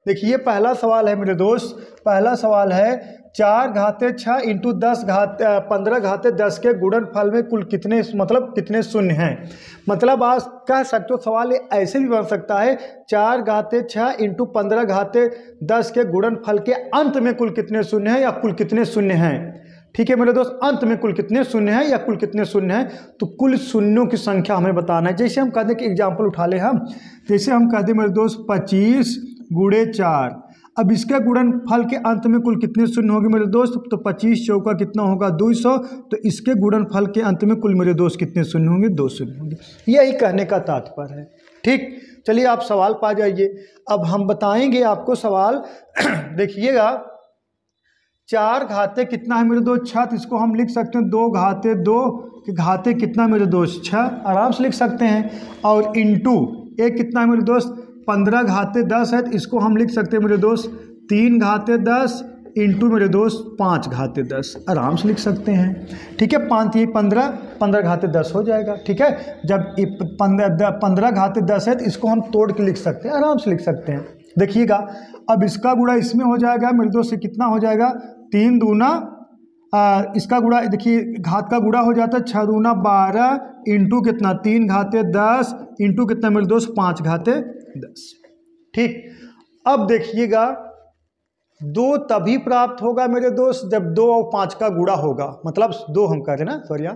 देखिए पहला सवाल है मेरे दोस्त, पहला सवाल है 4 घाते 6 इंटू 15 घाते 10 के गुणनफल में कुल कितने कितने शून्य हैं। मतलब आप कह सकते हो सवाल ऐसे भी बन सकता है 4 घाते 6 इंटू 15 घाते 10 के गुणनफल के अंत में कुल कितने शून्य हैं या कुल कितने शून्य हैं। ठीक है मेरे दोस्त, अंत में कुल कितने शून्य हैं या कुल कितने शून्य हैं, तो कुल शून्यों की संख्या हमें बताना है। जैसे हम कहते हैं कि एग्जाम्पल उठा ले हम, जैसे हम कहते हैं मेरे दोस्त 25 गुणे 4, अब इसके गुणनफल के अंत में कुल कितने शून्य होंगे मेरे दोस्त, तो 25 चौका कितना होगा 200, तो इसके गुणनफल के अंत में कुल मेरे दोस्त कितने शून्य होंगे, 2 शून्य होंगे। यही कहने का तात्पर्य है। ठीक, चलिए आप सवाल पा जाइए। अब हम बताएंगे आपको सवाल देखिएगा 4 घाते कितना है मेरे दोस्त 6, तो इसको हम लिख सकते हैं 2 घाते 2 के घाते कितना मेरे दोस्त 6, आराम से लिख सकते हैं। और इंटू एक कितना है मेरे दोस्त 15 घाते 10 है, तो इसको हम लिख सकते हैं मेरे दोस्त 3 घाते 10 इंटू मेरे दोस्त 5 घाते 10, आराम से लिख सकते हैं। ठीक है, 15 घाते 10 हो जाएगा। ठीक है, जब 15 घाते 10 है तो इसको हम तोड़ के लिख सकते हैं, आराम से लिख सकते हैं। देखिएगा अब इसका गुणा इसमें हो जाएगा मेरे दोस्त से कितना हो जाएगा 3 दूना इसका गुणा, देखिए घात का गुणा हो जाता है 6 दूना 12 इंटू कितना 3 घाते 10 इंटू कितना मेरे दोस्त 5 घाते 10। ठीक, अब देखिएगा 2 तभी प्राप्त होगा मेरे दोस्त जब 2 और 5 का गुणा होगा, मतलब 2 हम कह रहे हैं ना, सॉरी,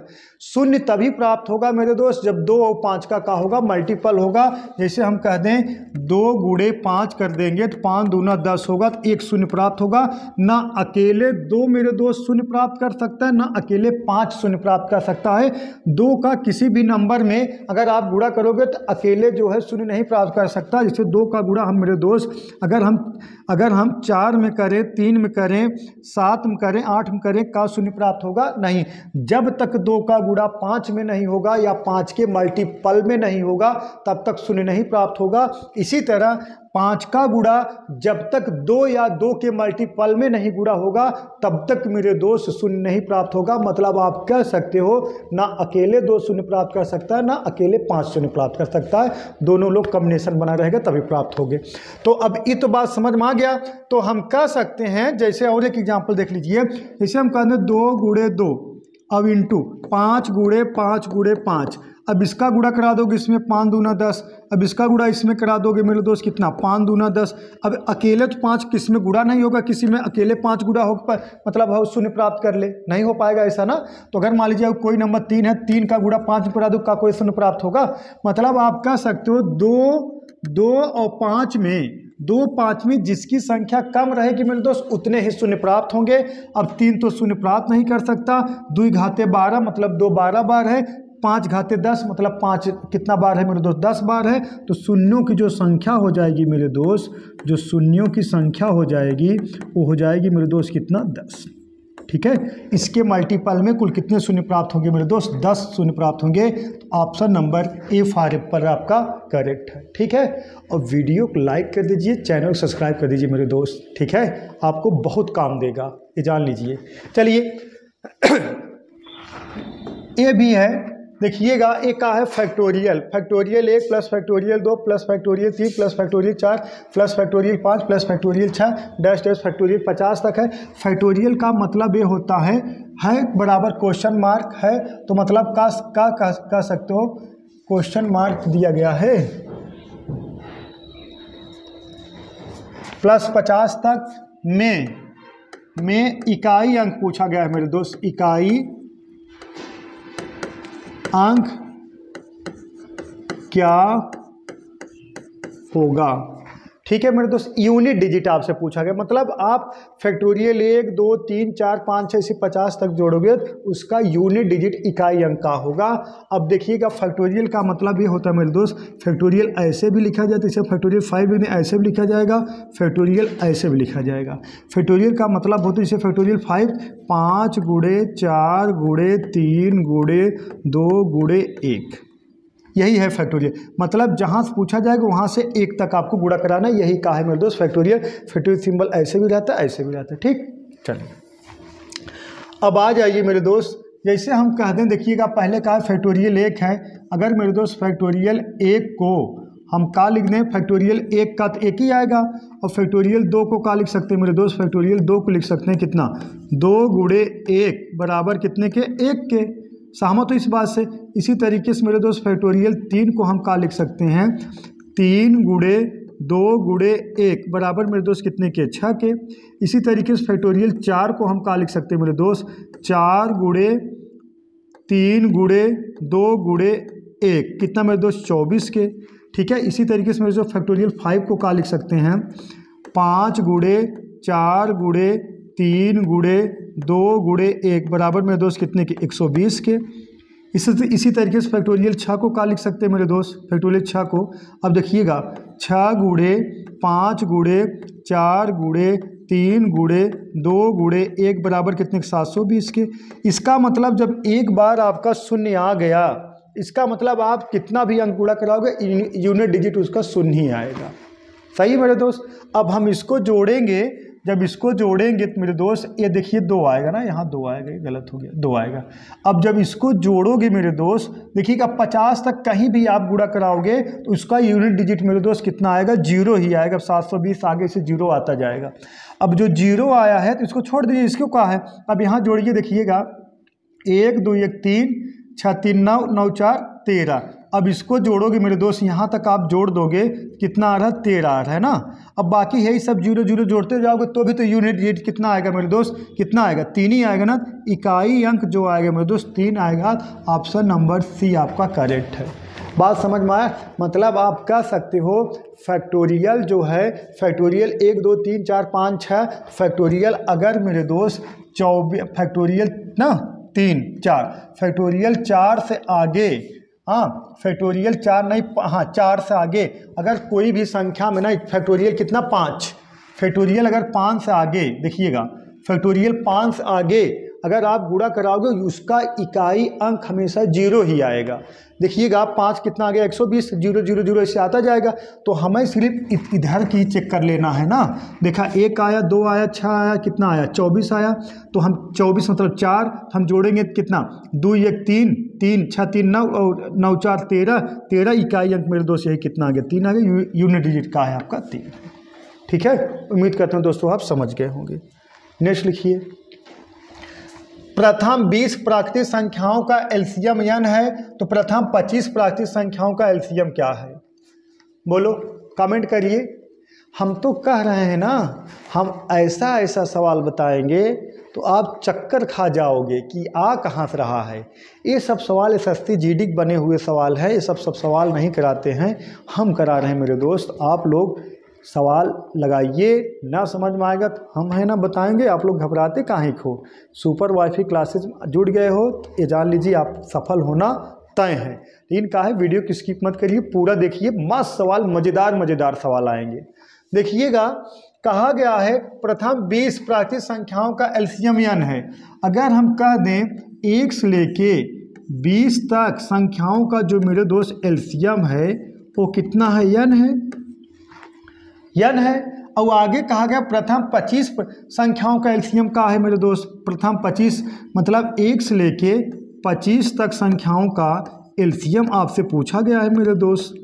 शून्य तभी प्राप्त होगा मेरे दोस्त जब 2 और 5 का होगा मल्टीपल होगा। जैसे हम कह दें 2 गुणे 5 कर देंगे तो 5 दूना 10 होगा, तो 1 शून्य प्राप्त होगा। ना अकेले 2 मेरे दोस्त शून्य प्राप्त कर सकता है, ना अकेले 5 शून्य प्राप्त कर सकता है। 2 का किसी भी नंबर में अगर आप गुणा करोगे तो अकेले जो है शून्य नहीं प्राप्त कर सकता। जैसे 2 का गुणा हम मेरे दोस्त अगर हम 4 में करें, 3 में करें, 7 में करें, 8 में करें, का शून्य प्राप्त होगा नहीं। जब तक 2 का गुणा 5 में नहीं होगा या 5 के मल्टीपल में नहीं होगा तब तक शून्य नहीं प्राप्त होगा। इसी तरह 5 का गुणा जब तक 2 या 2 के मल्टीपल में नहीं गुणा होगा तब तक मेरे दोस्त शून्य नहीं प्राप्त होगा। मतलब आप कह सकते हो ना अकेले 2 शून्य प्राप्त कर सकता है, ना अकेले 5 शून्य प्राप्त कर सकता है, दोनों लोग कॉम्बिनेशन बना रहेगा तभी प्राप्त होंगे। तो अब ये तो बात समझ में आ गया। तो हम कह सकते हैं, जैसे और एक एग्जाम्पल देख लीजिए, जैसे हम कहते हैं 2 गुणे 2 अब इंटू 5 गुणे 5 गुणे 5, अब इसका गुणा करा दोगे इसमें 5 दूना 10, अब इसका गुणा इसमें करा दोगे मेरे दोस्त कितना 5 दूना 10। अब अकेले तो 5 किसी में गुणा नहीं होगा, किसी में अकेले 5 गुणा हो मतलब हो शून्य प्राप्त कर ले, नहीं हो पाएगा ऐसा ना। तो अगर मान लीजिए कोई नंबर 3 है, 3 का गुणा 5 में करा दो, का कोई शून्य प्राप्त होगा। मतलब आप कह सकते हो 2 और 5 में 2 5 में जिसकी संख्या कम रहेगी मेरे दोस्त उतने ही शून्य प्राप्त होंगे। अब 3 तो शून्य प्राप्त नहीं कर सकता, 2 घाते 12 मतलब 2 12 बार है, 5 घाते 10 मतलब 5 कितना बार है मेरे दोस्त 10 बार है। तो शून्यों की जो संख्या हो जाएगी मेरे दोस्त, जो शून्यों की संख्या हो जाएगी वो हो जाएगी मेरे दोस्त कितना 10। ठीक है, इसके मल्टीपल में कुल कितने शून्य प्राप्त होंगे मेरे दोस्त 10 शून्य प्राप्त होंगे। तो ऑप्शन नंबर ए फारिब पर आपका करेक्ट है। ठीक है, और वीडियो को लाइक कर दीजिए, चैनल को सब्सक्राइब कर दीजिए मेरे दोस्त। ठीक है, आपको बहुत काम देगा, ये जान लीजिए। चलिए ये भी है, देखिएगा एक का है factorial 1 plus factorial 2 plus factorial 3 plus factorial 4 plus factorial 5 plus factorial 6 dash dash factorial 50 तक है। फैक्टोरियल का मतलब ये होता है बराबर क्वेश्चन मार्क है, तो मतलब का कह सकते हो क्वेश्चन मार्क दिया गया है प्लस 50 तक में इकाई अंक पूछा गया है मेरे दोस्त, इकाई अंक क्या होगा। ठीक है मेरे दोस्त, यूनिट डिजिट आपसे पूछा गया, मतलब आप फैक्टोरियल 1 2 3 4 5 6 से 50 तक जोड़ोगे तो उसका यूनिट डिजिट इकाई अंक का होगा। अब देखिएगा फैक्टोरियल का मतलब ये होता है मेरे दोस्त, फैक्टोरियल ऐसे भी लिखा जाता है, इसे फैक्टोरियल 5 भी ऐसे भी लिखा जाएगा, फैक्टोरियल ऐसे भी लिखा जाएगा। फैक्टोरियल का मतलब होता है जैसे फैक्टोरियल 5 5 गुणे 4 गुणे 3 गुणे 2 गुणे 1, यही है फैक्टोरियल। मतलब जहाँ से पूछा जाएगा वहाँ से 1 तक आपको गुणा कराना, यही कहा है मेरे दोस्त फैक्टोरियल। फैक्टोरियल सिंबल ऐसे भी रहता है, ऐसे भी रहता है। ठीक, चलिए अब आ जाइए मेरे दोस्त, जैसे हम कहते हैं देखिएगा पहले कहा फैक्टोरियल 1 है, अगर मेरे दोस्त फैक्टोरियल 1 को हम का लिख दें, फैक्टोरियल 1 का तो 1 ही आएगा, और फैक्टोरियल 2 को का लिख सकते हैं मेरे दोस्त, फैक्टोरियल 2 को लिख सकते हैं कितना, 2 गुणे 1 बराबर कितने के, 1 के। सहमत हो इस बात से। इसी तरीके से मेरे दोस्त फैक्टोरियल 3 को हम का लिख सकते हैं, 3 गुणे 2 गुणे 1 बराबर मेरे दोस्त कितने के, 6 के। इसी तरीके से फैक्टोरियल 4 को हम का लिख सकते हैं मेरे दोस्त, 4 गुणे 3 गुणे 2 गुणे 1 कितना मेरे दोस्त, 24 के। ठीक है। इसी तरीके से मेरे दोस्त फैक्टोरियल 5 को का लिख सकते हैं, 5 गुणे 4 गुणे 3 गुणे 2 गुणे 1 बराबर मेरे दोस्त कितने के, 120 के। इसी तरीके से फैक्टोरियल 6 को का लिख सकते हैं मेरे दोस्त, फैक्टोरियल 6 को। अब देखिएगा 6 गुणे 5 गुणे 4 गुणे 3 गुणे 2 गुणे 1 बराबर कितने, 720 के। इसका मतलब जब एक बार आपका शून्य आ गया, इसका मतलब आप कितना भी अंक गुणा कराओगे यूनिट डिजिट उसका शून्य ही आएगा। सही मेरे दोस्त। अब हम इसको जोड़ेंगे, जब इसको जोड़ेंगे तो मेरे दोस्त ये देखिए 2 आएगा ना, यहाँ 2 आएगा, गलत हो गया, 2 आएगा। अब जब इसको जोड़ोगे मेरे दोस्त, देखिएगा 50 तक कहीं भी आप गुणा कराओगे तो उसका यूनिट डिजिट मेरे दोस्त कितना आएगा, 0 ही आएगा। 720 आगे से 0 आता जाएगा। अब जो 0 आया है तो इसको छोड़ दीजिए, इसको क्या है, अब यहाँ जोड़िए, देखिएगा 1 2 1 3 6 3 9 9 4 13। अब इसको जोड़ोगे मेरे दोस्त, यहाँ तक आप जोड़ दोगे कितना आ रहा है, 13 आ रहा है ना। अब बाकी है सब 0 0 जोड़ते जाओगे तो भी तो यूनिट डिजिट कितना आएगा मेरे दोस्त, कितना आएगा, 3 ही आएगा ना। इकाई अंक जो आएगा मेरे दोस्त 3 आएगा। ऑप्शन नंबर सी आपका करेक्ट है। बात समझ में आया। मतलब आप कह सकते हो फैक्टोरियल जो है, फैक्टोरियल 1 2 3 4 5 6 फैक्टोरियल, अगर मेरे दोस्त 24 फैक्टोरियल ना 3 4 फैक्टोरियल 4 से आगे, हाँ फैक्टोरियल 4 नहीं, हाँ 4 से आगे अगर कोई भी संख्या में ना, फैक्टोरियल कितना 5, फैक्टोरियल अगर 5 से आगे, देखिएगा फैक्टोरियल 5 से आगे अगर आप गुणा कराओगे उसका इकाई अंक हमेशा 0 ही आएगा। देखिएगा 5 कितना आ गया, 120, 0 0 0 ऐसे आता जाएगा। तो हमें सिर्फ इधर की चेक कर लेना है ना। देखा 1 आया, 2 आया, 6 आया, कितना आया, 24 आया। तो हम 24 मतलब 4 हम जोड़ेंगे कितना, 2 1 3 3 6 3 9 और 9 4 13 इकाई अंक मेरे दोस्त यही कितना आ गया, 3 आ गया। यूनिट डिजिट का है आपका 3। ठीक है। उम्मीद करता हूँ दोस्तों आप समझ गए होंगे। नेक्स्ट लिखिए, प्रथम 20 प्राकृतिक संख्याओं का एलसीएम n है, तो प्रथम 25 प्राकृतिक संख्याओं का एलसीएम क्या है, बोलो कमेंट करिए। हम तो कह रहे हैं ना, हम ऐसा ऐसा सवाल बताएंगे तो आप चक्कर खा जाओगे कि आ कहाँ से रहा है। ये सब सवाल SST GD बने हुए सवाल है, ये सब सवाल नहीं कराते हैं, हम करा रहे हैं मेरे दोस्त। आप लोग सवाल लगाइए, ना समझ में आएगा तो हम है ना बताएंगे, आप लोग घबराते काहे को। सुपर वाईफाई क्लासेस जुड़ गए हो तो ये जान लीजिए आप सफल होना तय है। लेकिन का है वीडियो की स्किप मत करिए, पूरा देखिए, मस्त सवाल, मज़ेदार सवाल आएंगे। देखिएगा कहा गया है प्रथम 20 प्राकृतिक संख्याओं का एलसीएम n है। अगर हम कह दें 1 से लेके 20 तक संख्याओं का जो मेरे दोस्त एलसीएम है वो कितना है, n है, n है। और आगे कहा गया प्रथम 25 संख्याओं का एलसीएम का है मेरे दोस्त, प्रथम 25 मतलब 1 से लेके 25 तक संख्याओं का एलसीएम आपसे पूछा गया है मेरे दोस्त।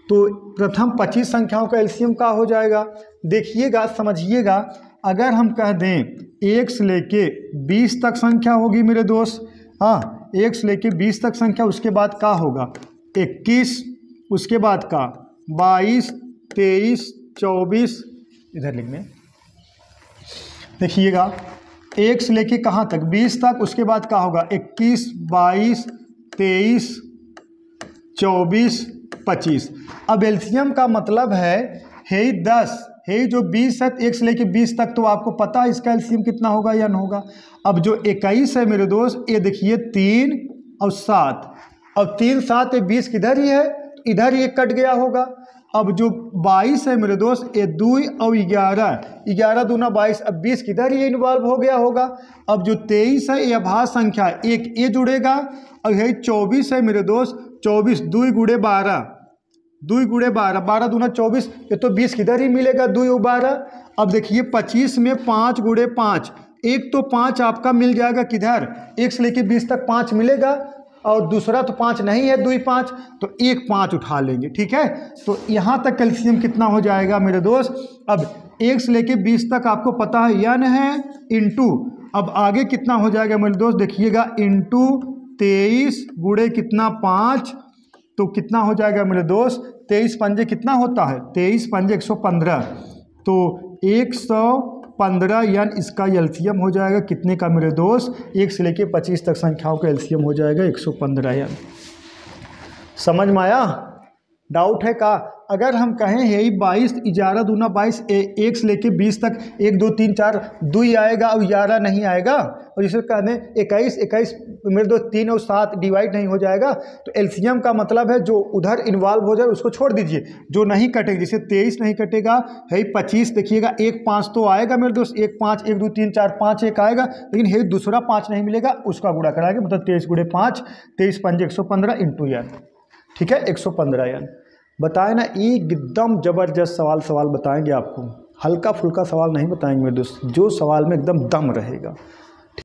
तो प्रथम 25 संख्याओं का एलसीएम का हो जाएगा। देखिएगा समझिएगा, अगर हम कह दें 1 से लेके 20 तक संख्या होगी मेरे दोस्त, हाँ 1 से लेके 20 तक संख्या, उसके बाद का होगा 21, उसके बाद का 22 23 24, इधर लिखने, देखिएगा 1 से लेके कहाँ तक 20 तक, उसके बाद का होगा 21 22 23 24 25। अब एलसीएम का मतलब है 10 है, जो 20 है 1 से लेके 20 तक, तो आपको पता है इसका एलसीएम कितना होगा या न होगा। अब जो 21 है मेरे दोस्त, ये देखिए 3 और 7, अब 3 7 20 किधर ही है, इधर ही कट गया होगा। अब जो 22 है मेरे दोस्त, ये 2 और 11 दूना 22, अब 20 किधर ये इन्वॉल्व हो गया होगा। अब जो 23 है ये अभाज्य संख्या, एक ये जुड़ेगा, और यही 24 है मेरे दोस्त, 24 2 गुणे 12, 2 गुणे 12, 12 दूना 24, ये तो 20 किधर ही मिलेगा, 2 और 12। अब देखिए 25 में 5 गुणे 5, एक तो 5 आपका मिल जाएगा किधर, 1 से लेके 20 तक 5 मिलेगा। और दूसरा तो 5 नहीं है, 2 5, तो एक 5 उठा लेंगे। ठीक है, तो यहाँ तक कैल्शियम कितना हो जाएगा मेरे दोस्त। अब 1 से लेके 20 तक आपको पता है n है, इंटू अब आगे कितना हो जाएगा मेरे दोस्त, देखिएगा इंटू 23 गुणे कितना 5, तो कितना हो जाएगा मेरे दोस्त, 23 पंजे कितना होता है, 23 पंजे 115, तो 115 यानी इसका एलसीएम हो जाएगा कितने का मेरे दोस्त, 1 से लेके 25 तक संख्याओं का एलसीएम हो जाएगा 115 यानी। समझ में आया, डाउट है का। अगर हम कहें यही 22 11 दूना 22, 1 से लेके 20 तक 1 2 3 4 2 ही आएगा और 11 नहीं आएगा, और जिसे कहते हैं 21 मेरे दोस्त 3 और 7 डिवाइड नहीं हो जाएगा, तो एलसीएम का मतलब है जो उधर इन्वॉल्व हो जाए उसको छोड़ दीजिए, जो नहीं कटेगा, जैसे 23 नहीं कटेगा है 25, देखिएगा 1 5 तो आएगा मेरे दोस्त, 1 5 1 2 3 4 5 1 आएगा, लेकिन है दूसरा 5 नहीं मिलेगा, उसका गुणा कराएंगे, मतलब 23 गुणे 5, 23 पंजे 115 इंटू यान। ठीक है, 115 यान। बताए ना, एकदम ज़बरदस्त सवाल बताएंगे आपको, हल्का फुल्का सवाल नहीं बताएंगे मेरे दोस्त, जो सवाल में एकदम दम रहेगा।